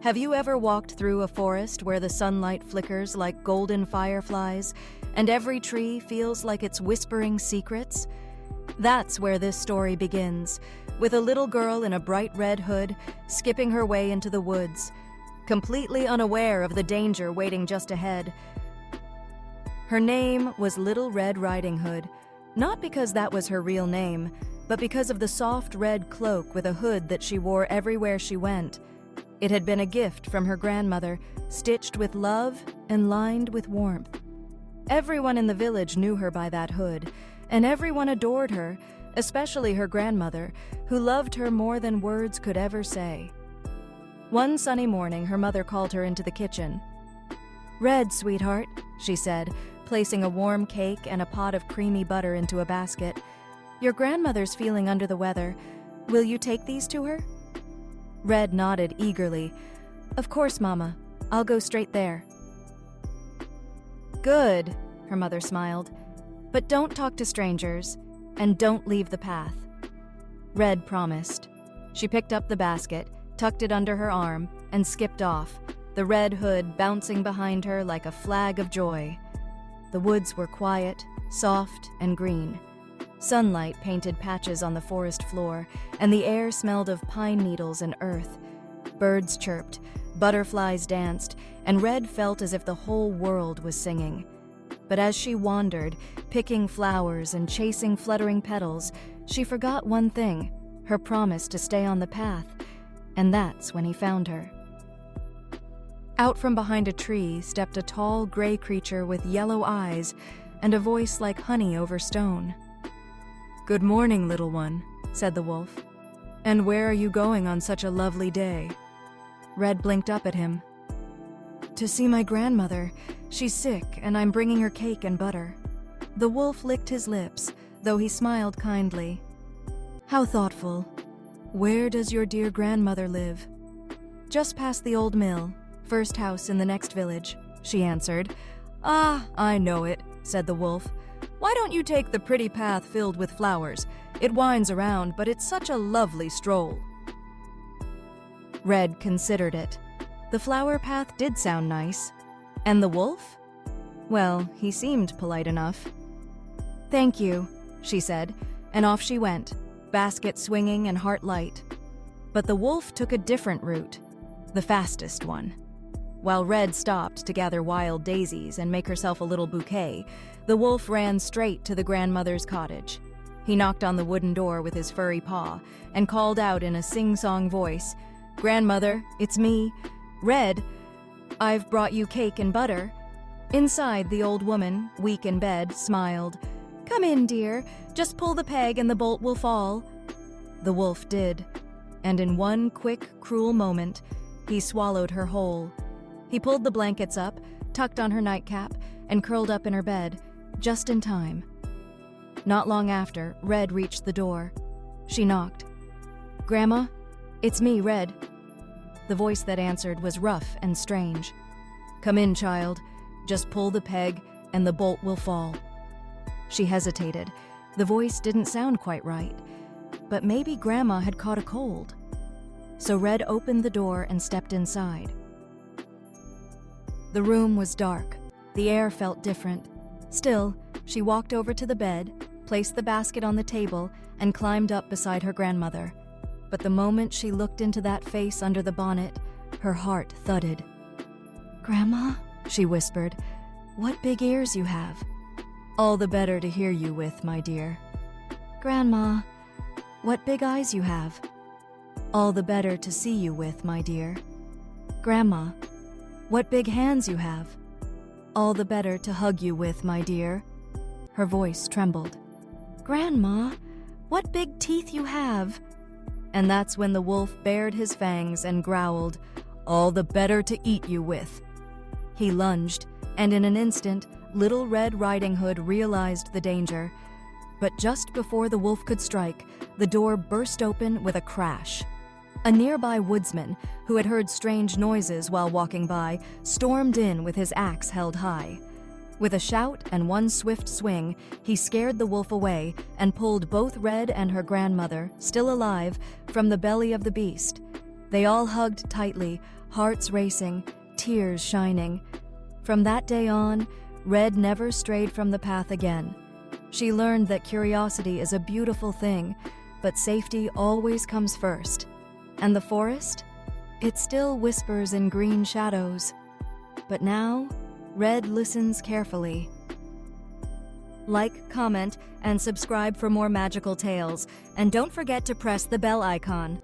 Have you ever walked through a forest where the sunlight flickers like golden fireflies, and every tree feels like it's whispering secrets? That's where this story begins, with a little girl in a bright red hood skipping her way into the woods, completely unaware of the danger waiting just ahead. Her name was Little Red Riding Hood, not because that was her real name, but because of the soft red cloak with a hood that she wore everywhere she went. It had been a gift from her grandmother, stitched with love and lined with warmth. Everyone in the village knew her by that hood, and everyone adored her, especially her grandmother, who loved her more than words could ever say. One sunny morning, her mother called her into the kitchen. "Red, sweetheart," she said, placing a warm cake and a pot of creamy butter into a basket. "Your grandmother's feeling under the weather. Will you take these to her?" Red nodded eagerly. "Of course, Mama. I'll go straight there." "Good," her mother smiled. "But don't talk to strangers, and don't leave the path." Red promised. She picked up the basket, tucked it under her arm, and skipped off, the red hood bouncing behind her like a flag of joy. The woods were quiet, soft, and green. Sunlight painted patches on the forest floor, and the air smelled of pine needles and earth. Birds chirped, butterflies danced, and Red felt as if the whole world was singing. But as she wandered, picking flowers and chasing fluttering petals, she forgot one thing, her promise to stay on the path, and that's when he found her. Out from behind a tree stepped a tall gray creature with yellow eyes and a voice like honey over stone. "Good morning, little one," said the wolf. "And where are you going on such a lovely day?" Red blinked up at him. "To see my grandmother. She's sick, and I'm bringing her cake and butter." The wolf licked his lips, though he smiled kindly. "How thoughtful. Where does your dear grandmother live?" "Just past the old mill, first house in the next village," she answered. "Ah, I know it," said the wolf. "Why don't you take the pretty path filled with flowers? It winds around, but it's such a lovely stroll." Red considered it. The flower path did sound nice. And the wolf? Well, he seemed polite enough. "Thank you," she said, and off she went, basket swinging and heart light. But the wolf took a different route, the fastest one. While Red stopped to gather wild daisies and make herself a little bouquet, the wolf ran straight to the grandmother's cottage. He knocked on the wooden door with his furry paw and called out in a sing-song voice, "Grandmother, it's me, Red. I've brought you cake and butter." Inside, the old woman, weak in bed, smiled. "Come in, dear. Just pull the peg and the bolt will fall." The wolf did, and in one quick, cruel moment, he swallowed her whole. He pulled the blankets up, tucked on her nightcap, and curled up in her bed, just in time. Not long after, Red reached the door. She knocked. "Grandma, it's me, Red." The voice that answered was rough and strange. "Come in, child. Just pull the peg, and the bolt will fall." She hesitated. The voice didn't sound quite right. But maybe Grandma had caught a cold. So Red opened the door and stepped inside. The room was dark. The air felt different. Still, she walked over to the bed, placed the basket on the table, and climbed up beside her grandmother. But the moment she looked into that face under the bonnet, her heart thudded. "Grandma," she whispered, "what big ears you have." "All the better to hear you with, my dear." "Grandma, what big eyes you have." "All the better to see you with, my dear." "Grandma, what big hands you have." "All the better to hug you with, my dear." Her voice trembled. "Grandma, what big teeth you have." And that's when the wolf bared his fangs and growled, "All the better to eat you with." He lunged, and in an instant, Little Red Riding Hood realized the danger. But just before the wolf could strike, the door burst open with a crash. A nearby woodsman, who had heard strange noises while walking by, stormed in with his axe held high. With a shout and one swift swing, he scared the wolf away and pulled both Red and her grandmother, still alive, from the belly of the beast. They all hugged tightly, hearts racing, tears shining. From that day on, Red never strayed from the path again. She learned that curiosity is a beautiful thing, but safety always comes first. And the forest? It still whispers in green shadows. But now, Red listens carefully. Like, comment, and subscribe for more magical tales. And don't forget to press the bell icon.